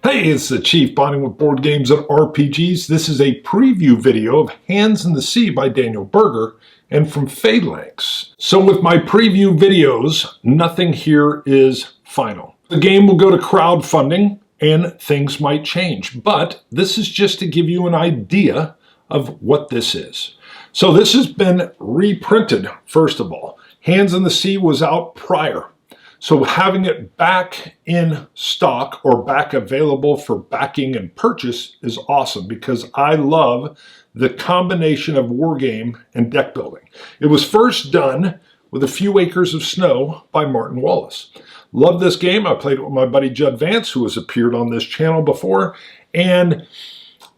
Hey, it's the Chief Bonding with Board Games and RPGs. This is a preview video of Hands in the Sea by Daniel Berger and from Phalanx. So with my preview videos, nothing here is final. The game will go to crowdfunding and things might change, but this is just to give you an idea of what this is. So this has been reprinted, first of all. Hands in the Sea was out prior. So having it back in stock or back available for backing and purchase is awesome because I love the combination of wargame and deck building. It was first done with A Few Acres of Snow by Martin Wallace. Love this game. I played it with my buddy Judd Vance, who has appeared on this channel before. And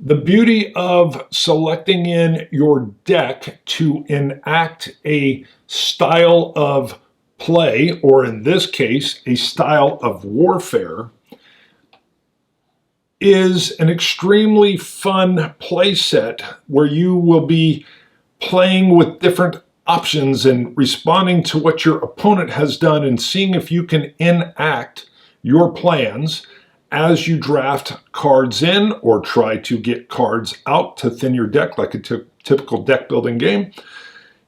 the beauty of selecting in your deck to enact a style of play, or in this case, a style of warfare, is an extremely fun play set where you will be playing with different options and responding to what your opponent has done and seeing if you can enact your plans as you draft cards in or try to get cards out to thin your deck like a typical deck building game.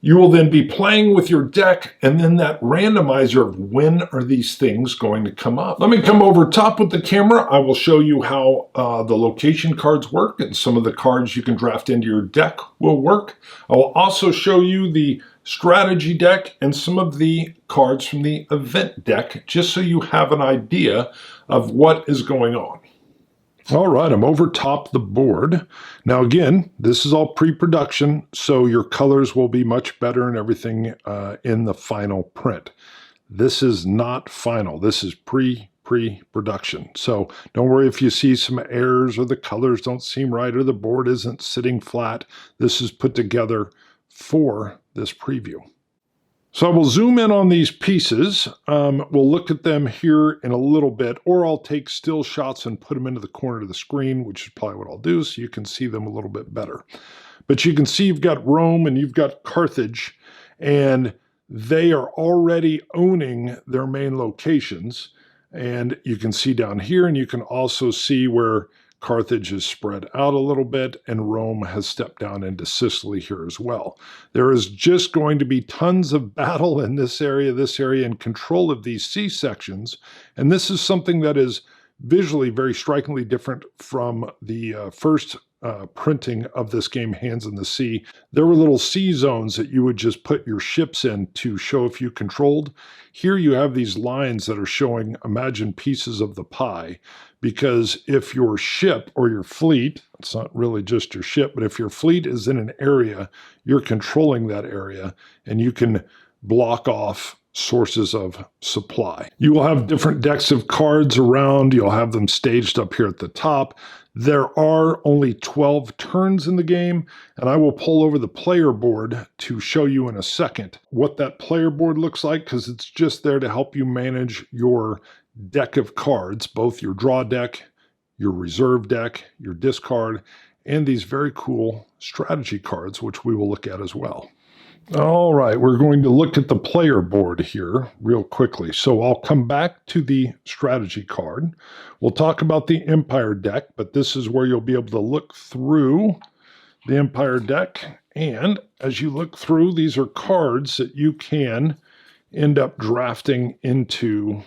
You will then be playing with your deck and then that randomizer of when are these things going to come up. Let me come over top with the camera. I will show you how the location cards work and some of the cards you can draft into your deck will work. I will also show you the strategy deck and some of the cards from the event deck just so you have an idea of what is going on. All right, I'm over top the board. Now again, this is all pre-production, so your colors will be much better and everything in the final print. This is not final. This is pre-production. So don't worry if you see some errors or the colors don't seem right or the board isn't sitting flat. This is put together for this preview. So I will zoom in on these pieces. We'll look at them here in a little bit, or I'll take still shots and put them into the corner of the screen, which is probably what I'll do so you can see them a little bit better. But you can see you've got Rome and you've got Carthage, and they are already owning their main locations. And you can see down here, and you can also see where Carthage is spread out a little bit, and Rome has stepped down into Sicily here as well. There is just going to be tons of battle in this area, and control of these sea sections. And this is something that is visually very strikingly different from the first printing of this game, Hands in the Sea. There were little sea zones that you would just put your ships in to show if you controlled. Here you have these lines that are showing, imagine, pieces of the pie, because if your ship or your fleet, it's not really just your ship, but if your fleet is in an area, you're controlling that area and you can block off sources of supply. You will have different decks of cards around. You'll have them staged up here at the top. There are only 12 turns in the game, and I will pull over the player board to show you in a second what that player board looks like, because it's just there to help you manage your deck of cards, both your draw deck, your reserve deck, your discard, and these very cool strategy cards, which we will look at as well. All right, we're going to look at the player board here real quickly. So I'll come back to the strategy card. We'll talk about the Empire deck, but this is where you'll be able to look through the Empire deck. And as you look through, these are cards that you can end up drafting into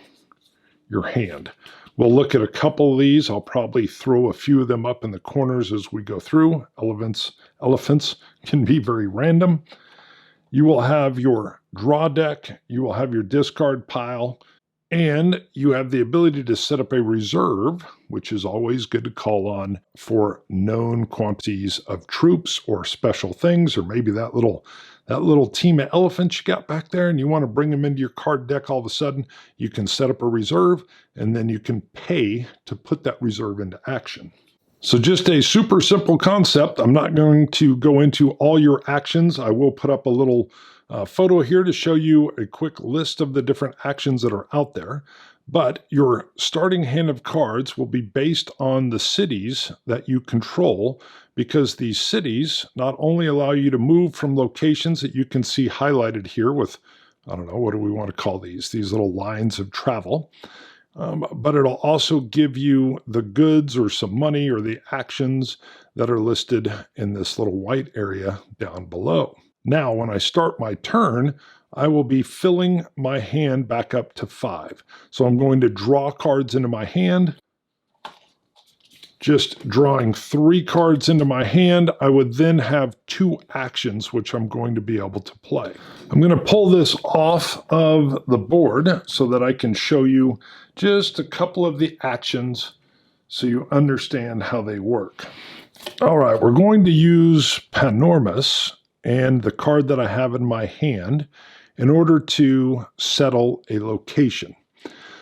your hand. We'll look at a couple of these. I'll probably throw a few of them up in the corners as we go through. Elephants can be very random. You will have your draw deck, you will have your discard pile, and you have the ability to set up a reserve, which is always good to call on for known quantities of troops or special things, or maybe that little team of elephants you got back there and you want to bring them into your card deck all of a sudden. You can set up a reserve and then you can pay to put that reserve into action. So just a super simple concept. I'm not going to go into all your actions. I will put up a little photo here to show you a quick list of the different actions that are out there. But your starting hand of cards will be based on the cities that you control, because these cities not only allow you to move from locations that you can see highlighted here with I don't know, what do we want to call these? These little lines of travel. But it'll also give you the goods or some money or the actions that are listed in this little white area down below. Now, when I start my turn, I will be filling my hand back up to 5. So I'm going to draw cards into my hand. Just drawing 3 cards into my hand, I would then have 2 actions which I'm going to be able to play. I'm going to pull this off of the board so that I can show you just a couple of the actions so you understand how they work. All right, we're going to use Panormus and the card that I have in my hand in order to settle a location.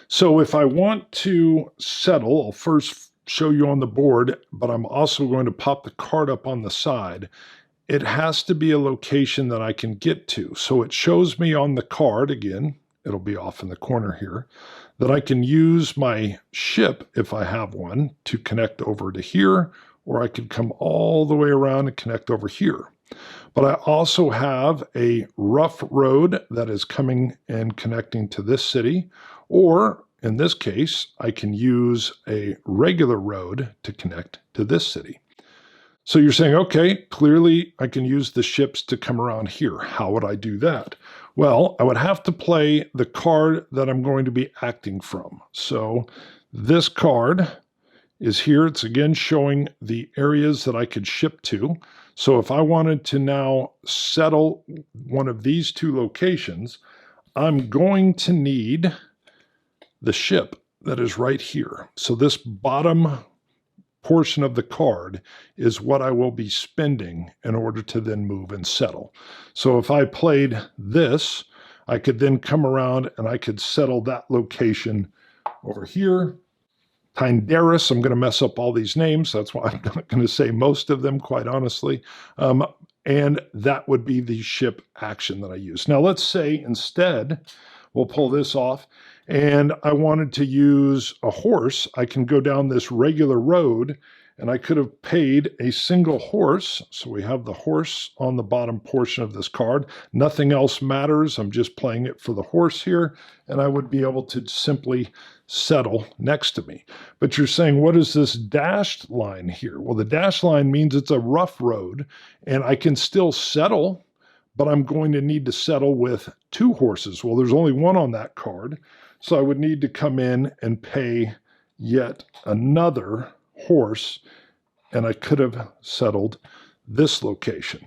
So if I want to settle, I'll first show you on the board, but I'm also going to pop the card up on the side. It has to be a location that I can get to. So it shows me on the card, again, it'll be off in the corner here, that I can use my ship, if I have one, to connect over to here, or I could come all the way around and connect over here. But I also have a rough road that is coming and connecting to this city, or in this case, I can use a regular road to connect to this city. So you're saying, okay, clearly I can use the ships to come around here. How would I do that? Well, I would have to play the card that I'm going to be acting from. So this card is here. It's again showing the areas that I could ship to. So if I wanted to now settle one of these 2 locations, I'm going to need the ship that is right here. So this bottom portion of the card is what I will be spending in order to then move and settle. So if I played this, I could then come around and I could settle that location over here. Tyndaris, I'm going to mess up all these names. That's why I'm not going to say most of them, quite honestly. And that would be the ship action that I use. Now let's say instead, we'll pull this off, and I wanted to use a horse. I can go down this regular road, and I could have paid a single horse. So we have the horse on the bottom portion of this card. Nothing else matters. I'm just playing it for the horse here, and I would be able to simply settle next to me. But you're saying, what is this dashed line here? Well, the dashed line means it's a rough road, and I can still settle, but I'm going to need to settle with 2 horses. Well, there's only 1 on that card, so I would need to come in and pay yet another horse, and I could have settled this location.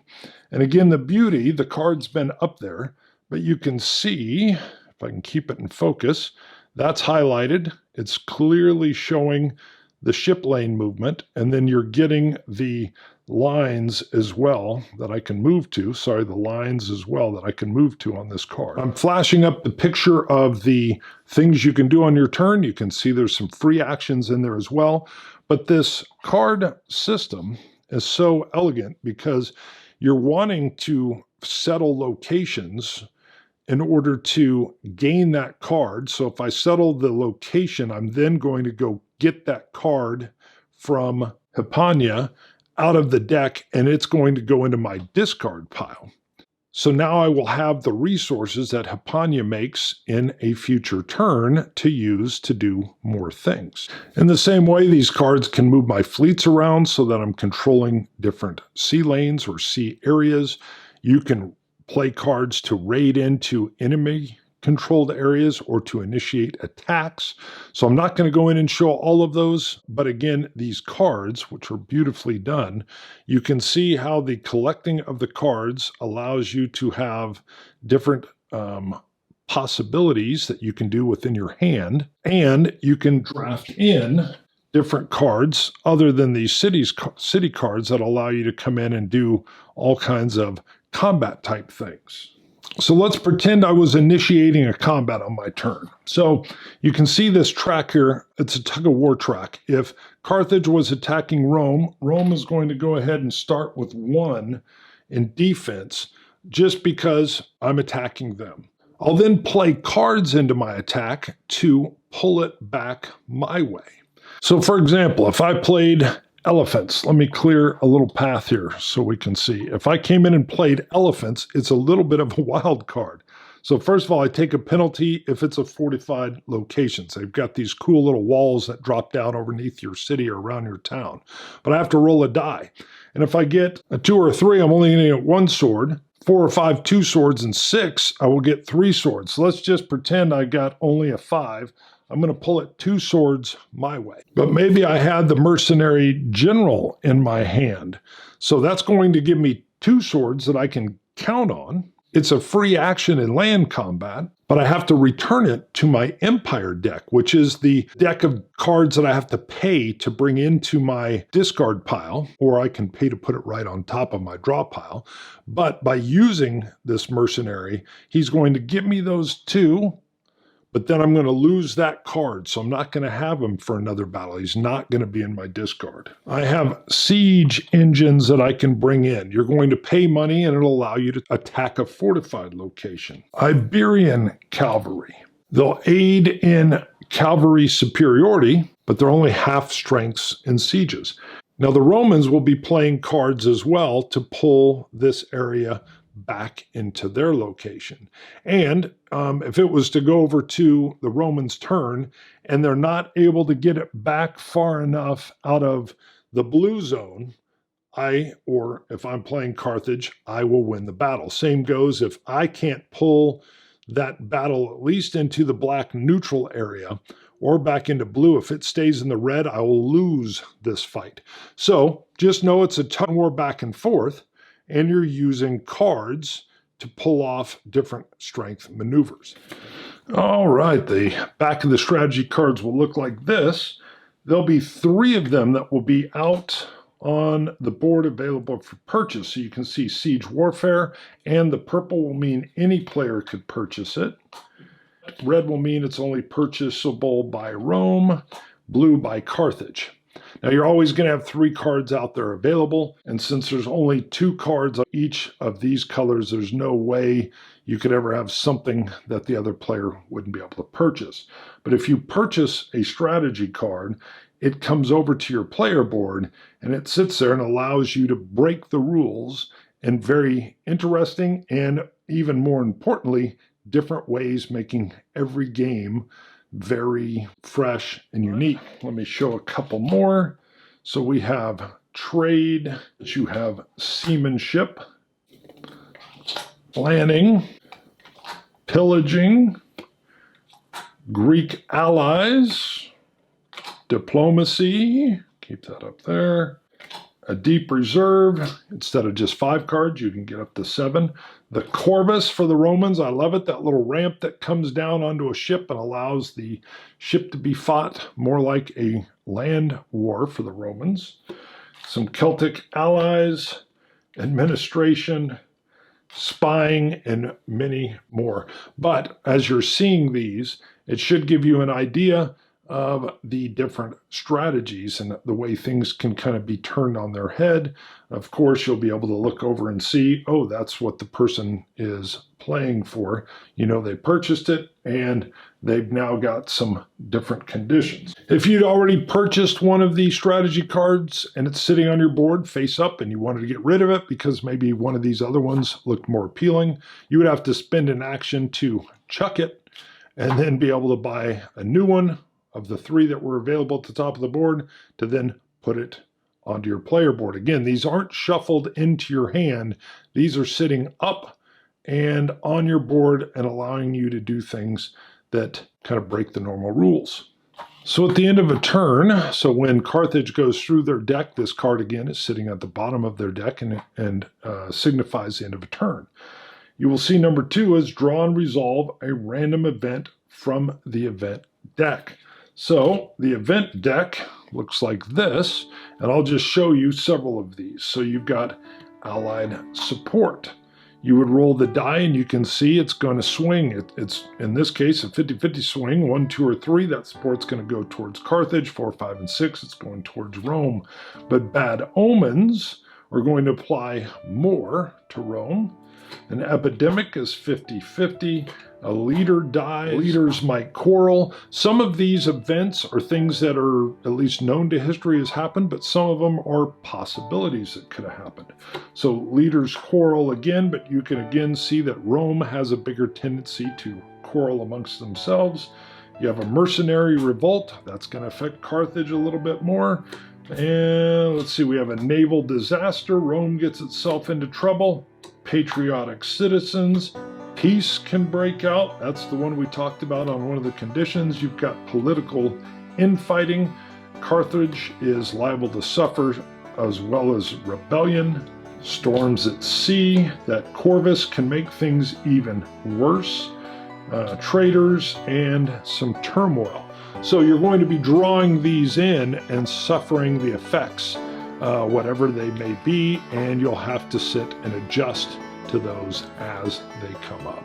And again, the beauty, the card's been up there, but you can see, if I can keep it in focus, that's highlighted. It's clearly showing the ship lane movement, and then you're getting the lines as well that I can move to. Sorry, the lines as well that I can move to on this card. I'm flashing up the picture of the things you can do on your turn. You can see there's some free actions in there as well. But this card system is so elegant because you're wanting to settle locations in order to gain that card. So if I settle the location, I'm then going to go get that card from Hispania out of the deck, and it's going to go into my discard pile. So now I will have the resources that Hispania makes in a future turn to use to do more things. In the same way, these cards can move my fleets around so that I'm controlling different sea lanes or sea areas. You can play cards to raid into enemy controlled areas or to initiate attacks. So I'm not going to go in and show all of those, but again, these cards, which are beautifully done, you can see how the collecting of the cards allows you to have different possibilities that you can do within your hand, and you can draft in different cards other than these city cards that allow you to come in and do all kinds of combat type things. So let's pretend I was initiating a combat on my turn. So you can see this track here. It's a tug of war track. If Carthage was attacking Rome, Rome is going to go ahead and start with 1 in defense just because I'm attacking them. I'll then play cards into my attack to pull it back my way. So for example, if I played elephants, let me clear a little path here so we can see. If I came in and played elephants, it's a little bit of a wild card. So first of all, I take a penalty if it's a fortified location. So they've got these cool little walls that drop down underneath your city or around your town. But I have to roll a die. And if I get a 2 or a 3, I'm only going to get 1 sword. 4 or 5, 2 swords, and 6, I will get 3 swords. So let's just pretend I got only a 5. I'm going to pull it 2 swords my way. But maybe I had the mercenary general in my hand. So that's going to give me 2 swords that I can count on. It's a free action in land combat, but I have to return it to my Empire deck, which is the deck of cards that I have to pay to bring into my discard pile, or I can pay to put it right on top of my draw pile. But by using this mercenary, he's going to give me those 2, but then I'm going to lose that card, so I'm not going to have him for another battle. He's not going to be in my discard. I have siege engines that I can bring in. You're going to pay money, and it'll allow you to attack a fortified location. Iberian cavalry. They'll aid in cavalry superiority, but they're only half strengths in sieges. Now, the Romans will be playing cards as well to pull this area back into their location. And if it was to go over to the Romans' turn and they're not able to get it back far enough out of the blue zone, or if I'm playing Carthage, I will win the battle. Same goes if I can't pull that battle at least into the black neutral area or back into blue. If it stays in the red, I will lose this fight. So just know it's a ton war back and forth, and you're using cards to pull off different strength maneuvers. All right, the back of the strategy cards will look like this. There'll be 3 of them that will be out on the board available for purchase. So you can see Siege Warfare, and the purple will mean any player could purchase it. Red will mean it's only purchasable by Rome, blue by Carthage. Now, you're always going to have 3 cards out there available, and since there's only 2 cards of each of these colors, there's no way you could ever have something that the other player wouldn't be able to purchase. But if you purchase a strategy card, it comes over to your player board, and it sits there and allows you to break the rules in very interesting and, even more importantly, different ways, making every game very fresh and unique. Let me show a couple more. So we have trade, you have seamanship, planning, pillaging, Greek allies, diplomacy, keep that up there, a deep reserve. Instead of just 5 cards, you can get up to 7. The Corvus for the Romans, I love it, that little ramp that comes down onto a ship and allows the ship to be fought more like a land war for the Romans. Some Celtic allies, administration, spying, and many more. But as you're seeing these, it should give you an idea of the different strategies and the way things can kind of be turned on their head. Of course, you'll be able to look over and see, oh, that's what the person is playing for. You know, they purchased it and they've now got some different conditions. If you'd already purchased one of these strategy cards and it's sitting on your board face up and you wanted to get rid of it because maybe one of these other ones looked more appealing, you would have to spend an action to chuck it and then be able to buy a new one of the 3 that were available at the top of the board to then put it onto your player board. Again, these aren't shuffled into your hand. These are sitting up and on your board and allowing you to do things that kind of break the normal rules. So at the end of a turn, so when Carthage goes through their deck, this card again is sitting at the bottom of their deck and signifies the end of a turn. You will see number 2 is draw and resolve a random event from the event deck. So the event deck looks like this, and I'll just show you several of these. So you've got allied support. You would roll the die and you can see it's going to swing. It's in this case a 50-50 swing, 1, 2, or 3. That support's going to go towards Carthage. 4, 5, and 6, it's going towards Rome. But bad omens are going to apply more to Rome. An epidemic is 50-50. A leader dies. Leaders might quarrel. Some of these events are things that are at least known to history has happened, but some of them are possibilities that could have happened. So leaders quarrel again, but you can again see that Rome has a bigger tendency to quarrel amongst themselves. You have a mercenary revolt. That's going to affect Carthage a little bit more. And let's see, we have a naval disaster. Rome gets itself into trouble. Patriotic citizens. Peace can break out. That's the one we talked about on one of the conditions. You've got political infighting. Carthage is liable to suffer as well as rebellion. Storms at sea. That Corvus can make things even worse. Traders and some turmoil. So you're going to be drawing these in and suffering the effects, whatever they may be, and you'll have to sit and adjust to those as they come up.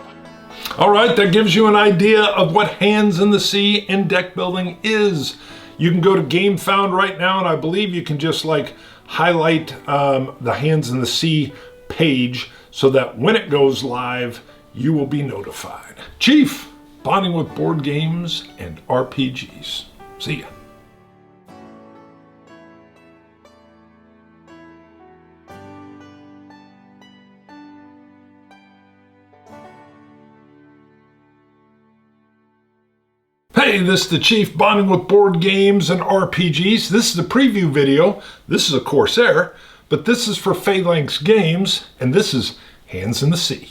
All right, that gives you an idea of what Hands in the Sea in deck building is. You can go to GameFound right now, and I believe you can just like highlight the Hands in the Sea page so that when it goes live, you will be notified. Chief, bonding with board games and RPGs. See ya. Hey, this is the Chief, bonding with board games and RPGs. This is a preview video. This is a Corsair, but this is for Phalanx Games, and this is Hands in the Sea.